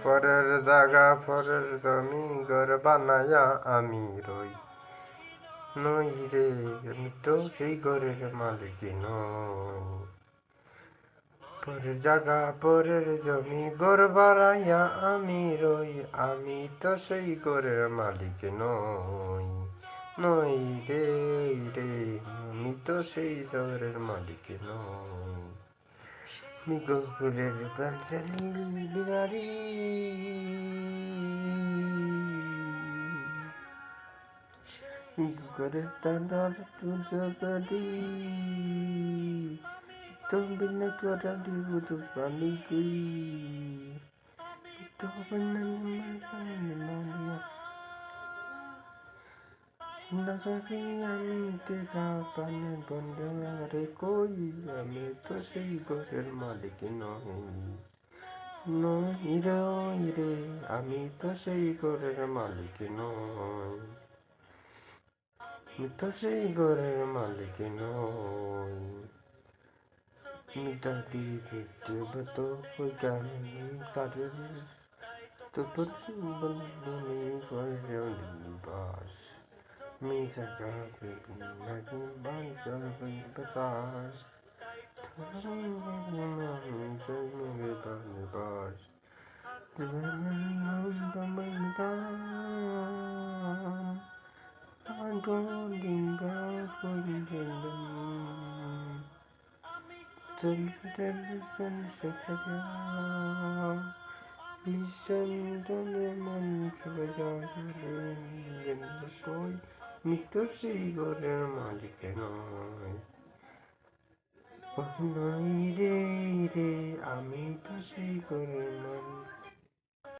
পরের জায়গা পরের জমি ঘর বানায়া আমি রই নই রে, আমি তো সেই ঘরের মালিক নই। পরের জায়গা পরের জমি ঘর বানাইয়া আমি রই, আমি তো সেই ঘরের মালিক নই। নই রে রে, আমি তো সেই ঘরের মালিক নই। গোকুলের পাঞ্জালি বিনারি ঘরের টানার তুজগলি তুমি না করালি বুধু পানি গুই তো আমি দেখা পানি বন্ধ রে কই, আমি তো সেই ঘরের মালিক নই। নই রে, আমি তো সেই ঘরের মালিক নই। আমি তো সেই ঘরের মালিক নই। মিটারি দেখতে তো ওই গানে তাদের তো বন্ধুনি বাস মি জায়গা নাকি বাস মৃত্যু সেই ঘরের মালিক নয়। নই রে রে, আমি তো সেই ঘরের মালিক।